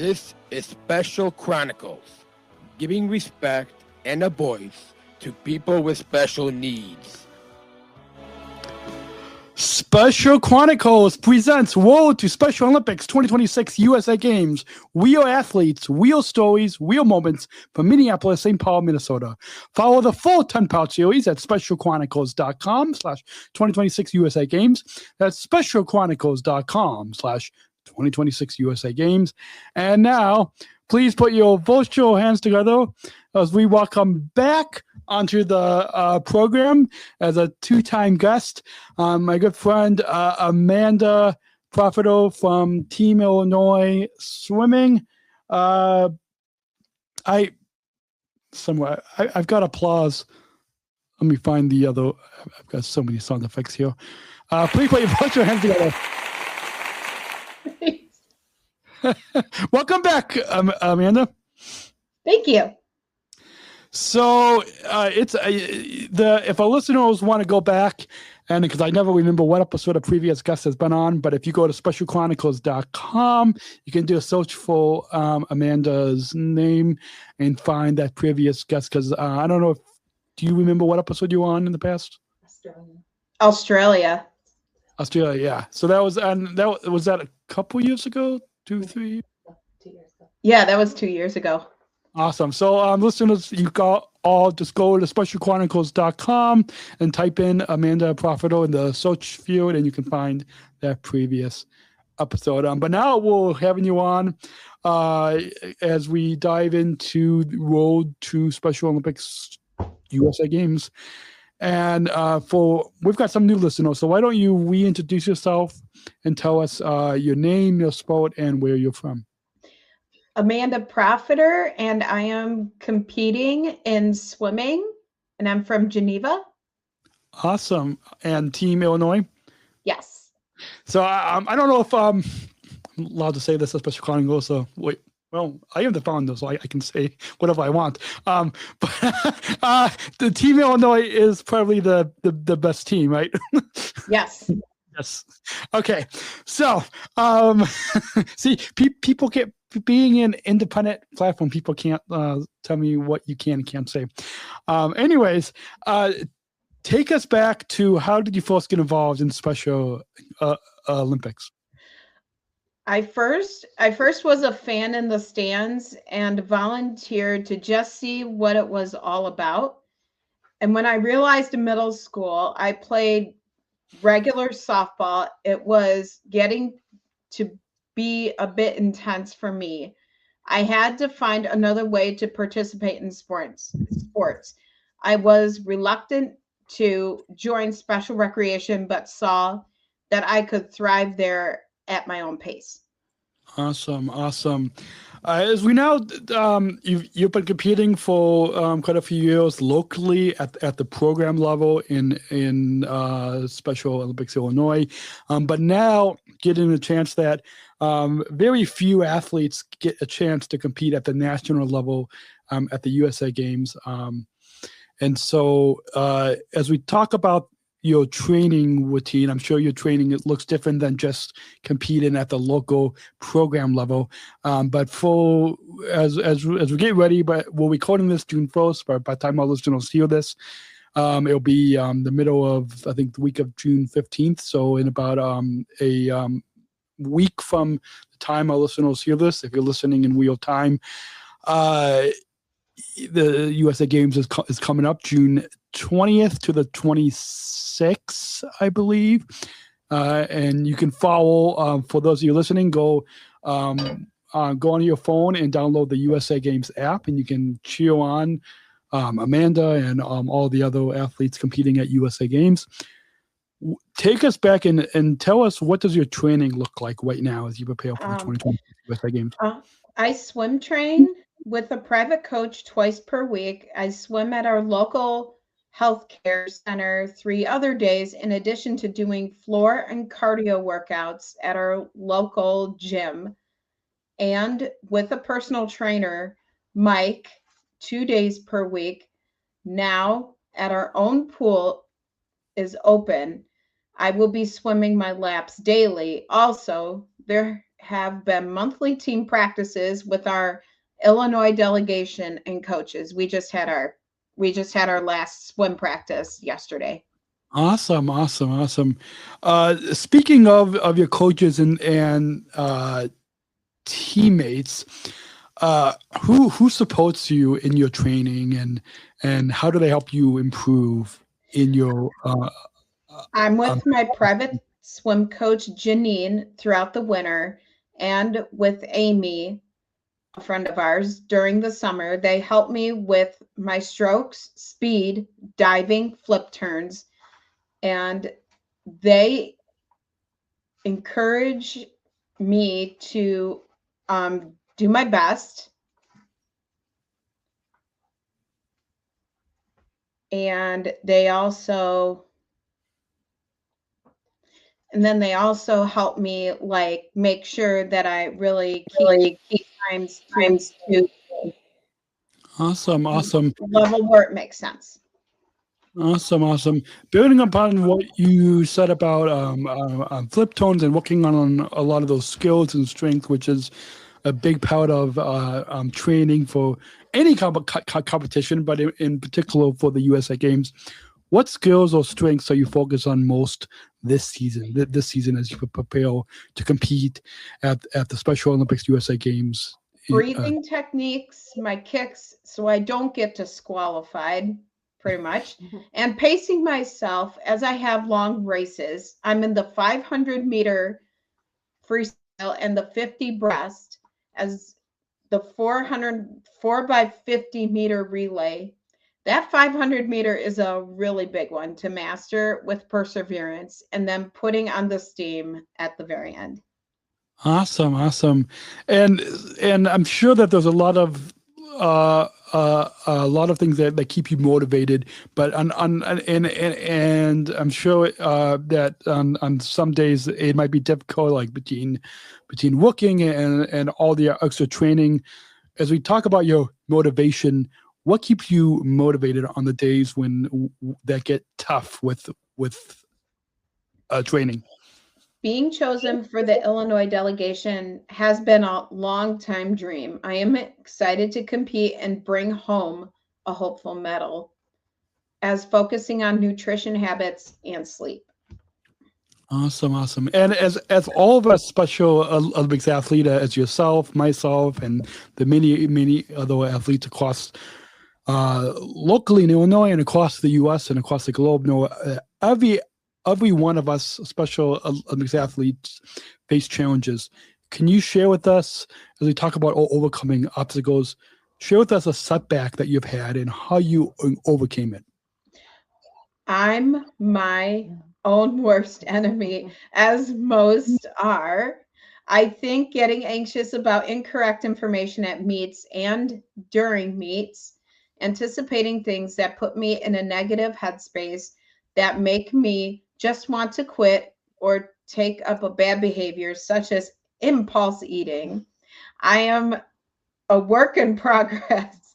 This is Special Chronicles, giving respect and a voice to people with special needs. Special Chronicles presents Road to Special Olympics 2026 USA Games. Real athletes, real stories, real moments from Minneapolis, St. Paul, Minnesota. Follow the full 10-part series at specialchronicles.com/2026USAGames. That's specialchronicles.com/2026USAGames. And now, please put your virtual hands together as we welcome back onto the program as a two-time guest, my good friend Amanda Profito from Team Illinois Swimming. I've got applause. Let me find the other. I've got so many sound effects here. Please put your virtual hands together. Welcome back, Amanda. Thank you. So if our listeners want to go back, and because I never remember what episode a previous guest has been on, but if you go to specialchronicles.com, you can do a search for Amanda's name and find that previous guest. Because I don't know do you remember what episode you were on in the past? Australia. Yeah. So that was that a couple years ago, 2, 3 years? 2 years ago. Yeah, that was 2 years ago. Awesome. So, listeners, you all just go to specialchronicles.com and type in Amanda Profito in the search field, and you can find that previous episode. But now we're having you on as we dive into the road to Special Olympics USA Games. And we've got some new listeners, so why don't you reintroduce yourself and tell us your name, your sport, and where you're from. Amanda Profiter, and I am competing in swimming, and I'm from Geneva. Awesome. And Team Illinois? Yes. So I don't know if I'm allowed to say this at Special Chronicles, so wait. Well, I am the founder, so I can say whatever I want. But the Team Illinois is probably the best team, right? Yes. Yes. Okay. So, see, people get being an independent platform. People can't tell me what you can and can't say. Anyways, take us back to how did you first get involved in Special Olympics? I first was a fan in the stands and volunteered to just see what it was all about. And when I realized in middle school, I played regular softball. It was getting to be a bit intense for me. I had to find another way to participate in sports. I was reluctant to join special recreation, but saw that I could thrive there at my own pace. Awesome. As we know, you've been competing for quite a few years locally at the program level in Special Olympics Illinois, but now getting a chance that very few athletes get a chance to compete at the national level at the USA Games, and so as we talk about your training routine, I'm sure your training, it looks different than just competing at the local program level. But as we get ready, but we're recording this June 1st, but by the time our listeners hear this, it'll be the middle of, I think, the week of June 15th. So in about a week from the time our listeners hear this, if you're listening in real time, the USA Games is coming up June 20th to the 26th, I believe. And you can follow, for those of you listening, go on your phone and download the USA Games app, and you can cheer on Amanda and all the other athletes competing at USA Games. Take us back and tell us, what does your training look like right now as you prepare for the 2020 USA Games? I swim train with a private coach twice per week. I swim at our local healthcare center 3 other days, in addition to doing floor and cardio workouts at our local gym, and with a personal trainer, Mike, 2 days per week. Now at our own pool is open, I will be swimming my laps daily. Also, there have been monthly team practices with our Illinois delegation and coaches. We just had our last swim practice yesterday. Awesome. Speaking of your coaches and teammates, who supports you in your training and how do they help you improve in your I'm with my private swim coach Janine throughout the winter, and with Amy, a friend of ours, during the summer. They help me with my strokes, speed, diving, flip turns, and they encourage me to do my best. And they also help me like make sure that I really keep times to Awesome. level where it makes sense. Awesome. Building upon what you said about flip tones and working on a lot of those skills and strength, which is a big part of training for any competition, but in particular for the USA Games. What skills or strengths are you focused on most this season as you prepare to compete at the Special Olympics USA Games? Breathing techniques, my kicks, so I don't get disqualified, pretty much, and pacing myself as I have long races. I'm in the 500 meter freestyle and the 50 breast, as the 4 by 50 meter relay. That 500 meter is a really big one to master with perseverance and then putting on the steam at the very end. Awesome. And I'm sure that there's a lot of things that keep you motivated, but and I'm sure that on some days it might be difficult, like between working and all the extra training. As we talk about your motivation, what keeps you motivated on the days when that get tough with training? Being chosen for the Illinois delegation has been a long-time dream. I am excited to compete and bring home a hopeful medal, as focusing on nutrition habits and sleep. Awesome. And as all of us Special Olympics athletes, as yourself, myself, and the many other athletes across locally in Illinois and across the U.S. and across the globe know every one of us Special Olympics athletes face challenges. Can you share with us, as we talk about overcoming obstacles, share with us a setback that you've had and how you overcame it? I'm my own worst enemy, as most are. I think getting anxious about incorrect information at meets and during meets, anticipating things that put me in a negative headspace that make me just want to quit or take up a bad behavior, such as impulse eating. I am a work in progress,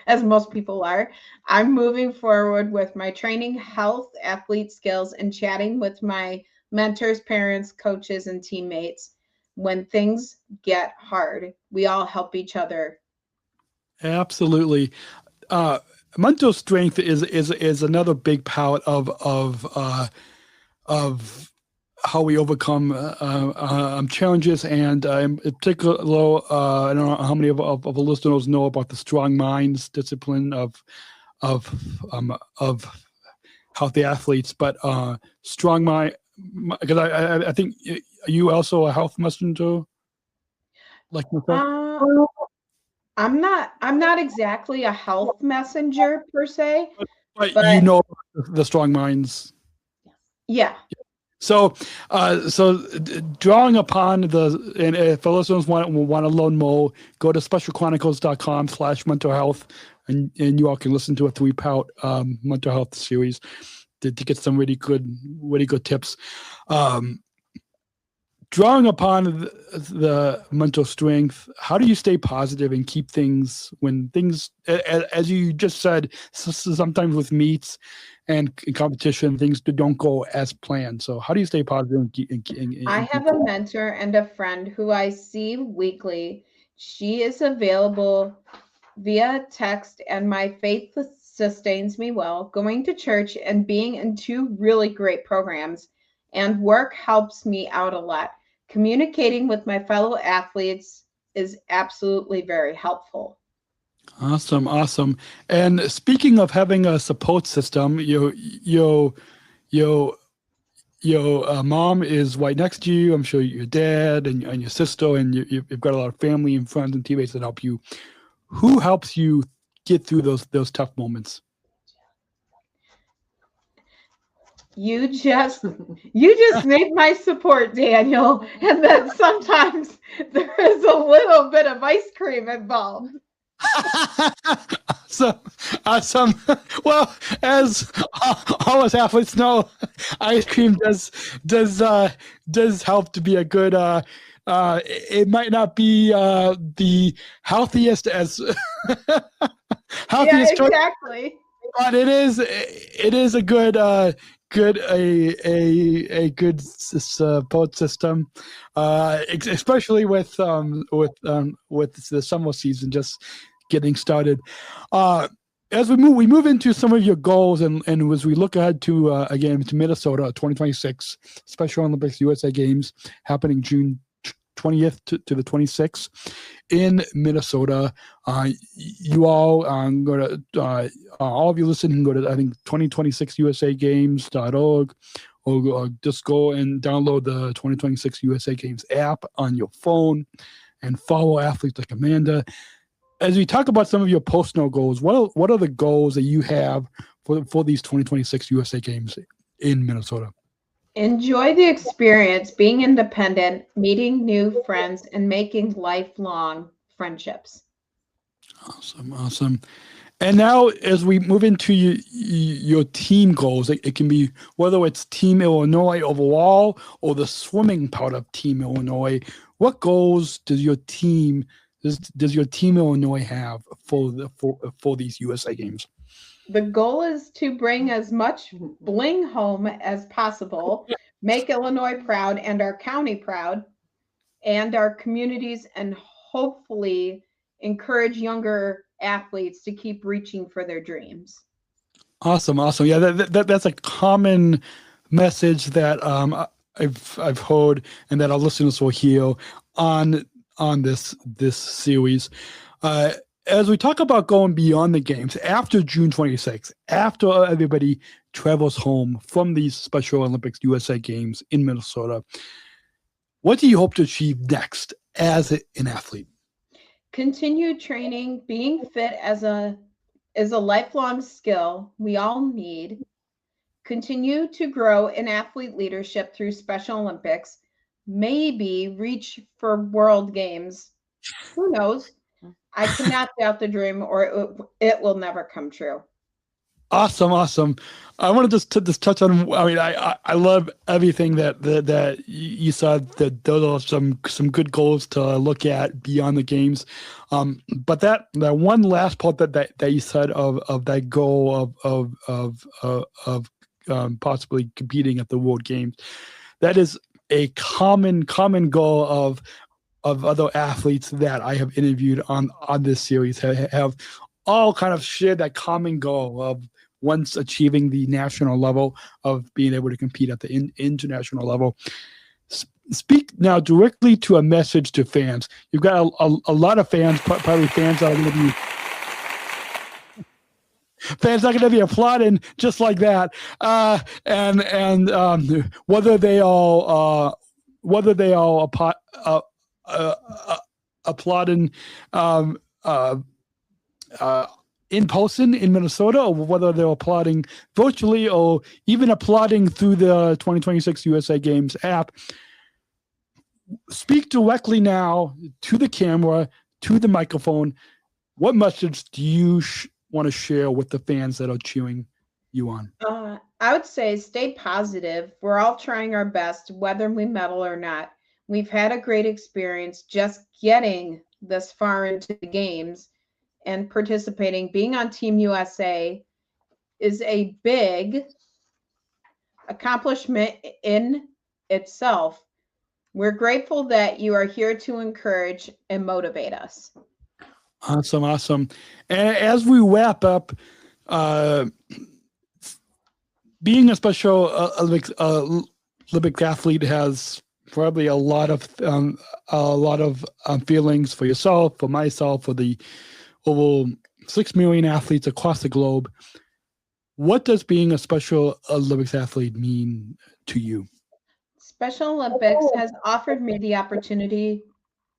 as most people are. I'm moving forward with my training, health, athlete skills, and chatting with my mentors, parents, coaches, and teammates. When things get hard, we all help each other. Absolutely. Mental strength is another big part of how we overcome challenges, and in particular, I don't know how many of the listeners know about the strong minds discipline of healthy athletes, but strong mind, because I think you also a health messenger, like myself. I'm not exactly a health messenger per se, but you know the strong minds. Yeah. So drawing upon and if our listeners want to learn more, go to specialchronicles.com/mental health, and you all can listen to a 3-part mental health series to get some really good tips. Drawing upon the mental strength, how do you stay positive and keep things when things, as you just said, sometimes with meets and in competition, things don't go as planned. So how do you stay positive? I have a mentor and a friend who I see weekly. She is available via text, and my faith sustains me well. Going to church and being in two really great programs and work helps me out a lot. Communicating with my fellow athletes is absolutely very helpful. Awesome. And speaking of having a support system, your mom is right next to you. I'm sure your dad and your sister, and you've got a lot of family and friends and teammates that help you. Who helps you get through those tough moments? You just made my support, Daniel. And then sometimes there is a little bit of ice cream involved. Awesome. Well, as all us athletes know, ice cream does help to be a good. It might not be the healthiest as healthiest, yeah, exactly. But it is a good good support system, especially with the summer season just getting started. As we move into some of your goals, and as we look ahead to again to Minnesota 2026 Special Olympics USA Games happening June 20th to the 26th in Minnesota. You all go to all of you listening, go to I think 2026USAGames.org, or just go and download the 2026 USA Games app on your phone and follow athletes like Amanda. As we talk about some of your post-snow goals, what are the goals that you have for these 2026 USA Games in Minnesota? Enjoy the experience, being independent, meeting new friends, and making lifelong friendships. Awesome. And now, as we move into your team goals, it can be whether it's Team Illinois overall or the swimming part of Team Illinois. What goals does your team Illinois have for these USA Games? The goal is to bring as much bling home as possible, make Illinois proud and our county proud and our communities, and hopefully encourage younger athletes to keep reaching for their dreams. Awesome. Yeah, that's a common message that I've heard and that our listeners will hear on this series. As we talk about going beyond the games after June 26th, after everybody travels home from these Special Olympics USA Games in Minnesota, what do you hope to achieve next as an athlete? Continue training. Being fit is a lifelong skill we all need. Continue to grow in athlete leadership through Special Olympics. Maybe reach for World Games. Who knows? I cannot doubt the dream, or it will never come true. Awesome. I want to just touch on. I mean, I love everything that you said. That those are some good goals to look at beyond the games. But that one last part that you said of that goal of possibly competing at the World Games, that is a common goal of other athletes that I have interviewed on this series have all kind of shared that common goal of once achieving the national level of being able to compete at the international level. Speak now directly to a message to fans. You've got a lot of fans, probably fans that are going to be applauding just like that, and whether they all applauding in person in Minnesota, or whether they're applauding virtually, or even applauding through the 2026 USA Games app. Speak directly now to the camera, to the microphone. What message do you want to share with the fans that are cheering you on? I would say stay positive. We're all trying our best, whether we medal or not. We've had a great experience just getting this far into the games and participating, being on Team USA. is a big accomplishment in itself. We're grateful that you are here to encourage and motivate us. Awesome. And as we wrap up, being a Special Olympic athlete has probably a lot of feelings for yourself, for myself, for the over 6 million athletes across the globe. What does being a Special Olympics athlete mean to you? Special Olympics has offered me the opportunity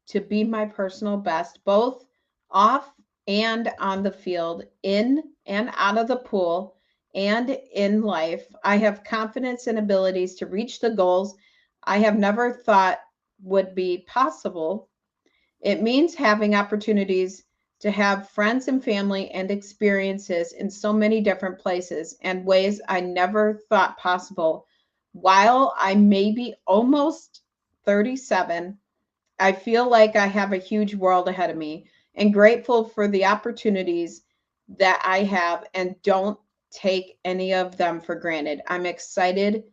to be my personal best, both off and on the field, in and out of the pool, and in life. I have confidence and abilities to reach the goals I have never thought would be possible. It means having opportunities to have friends and family and experiences in so many different places and ways I never thought possible. While I may be almost 37, I feel like I have a huge world ahead of me and grateful for the opportunities that I have and don't take any of them for granted. I'm excited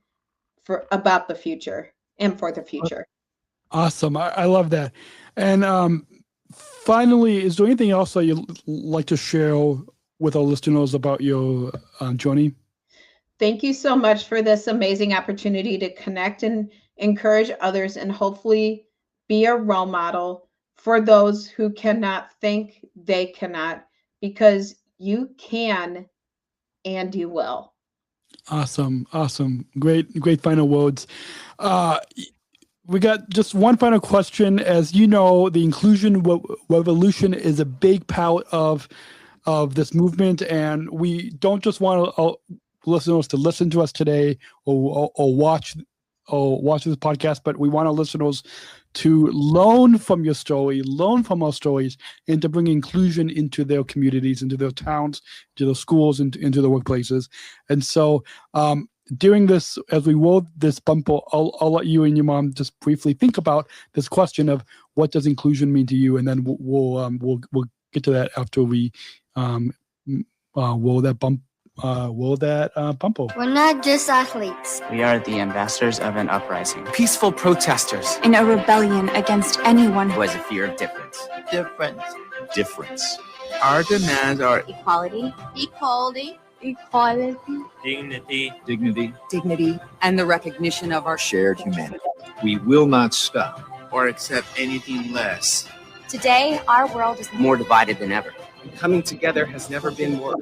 about the future and for the future. Awesome. I love that. And finally, is there anything else that you'd like to share with our listeners about your journey? Thank you so much for this amazing opportunity to connect and encourage others and hopefully be a role model for those who cannot think they cannot, because you can and you will. Awesome. Great final words. We got just one final question. As you know, the inclusion revolution is a big part of this movement, and we don't just want listeners to listen to us today or watch this podcast, but we want our listeners to learn from your story, learn from our stories, and to bring inclusion into their communities, into their towns, into their schools, into their workplaces. And so during this, as we roll this bumper, I'll let you and your mom just briefly think about this question of what does inclusion mean to you, and then we'll get to that after we roll that bumper. We're not just athletes. We are the ambassadors of an uprising. Peaceful protesters. In a rebellion against anyone who has a fear of difference. Difference. Our demands are equality. Dignity. and the recognition of our Shared humanity. We will not stop. or accept anything less. Today, our world is More divided than ever. Coming together has never been more.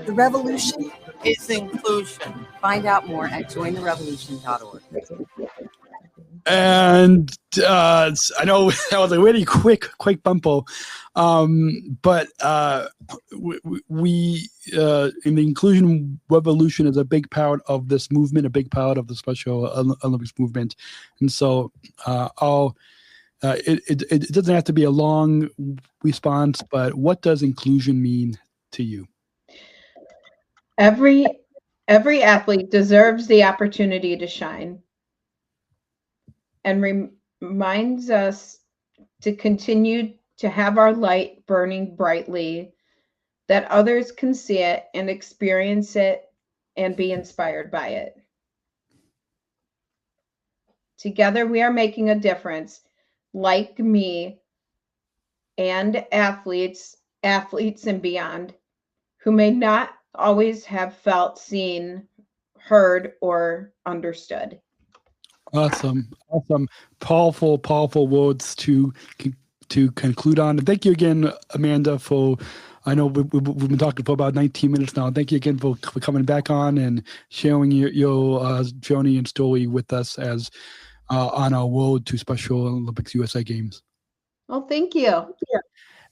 The revolution. It's inclusion. Find out more at jointherevolution.org. And I know that was a really quick bumper, but we in the inclusion revolution is a big part of this movement, a big part of the Special Olympics movement, and so it doesn't have to be a long response, but what does inclusion mean to you? Every athlete deserves the opportunity to shine, and reminds us to continue to have our light burning brightly, that others can see it and experience it and be inspired by it. Together, we are making a difference, like me, and athletes and beyond, who may not always have felt seen, heard, or understood. Awesome. Powerful words to conclude on. And thank you again, Amanda, I know we've been talking for about 19 minutes now. Thank you again for coming back on and sharing your journey and story with us as on our road to Special Olympics USA Games. Well, thank you.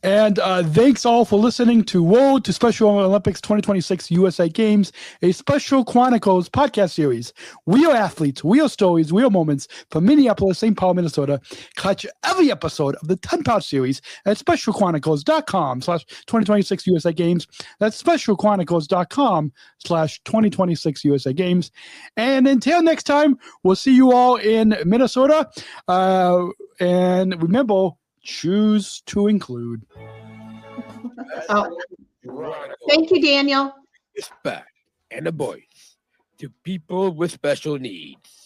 And thanks all for listening to Road to Special Olympics 2026 USA Games, a Special Chronicles podcast series. Real athletes, real stories, real moments from Minneapolis, St. Paul, Minnesota. Catch every episode of the 10-part series at specialchronicles.com/2026 USA Games. That's specialchronicles.com/2026 USA Games. And until next time, we'll see you all in Minnesota. And remember, choose to include. Oh. Thank you, Daniel. Respect. and a voice to people with special needs.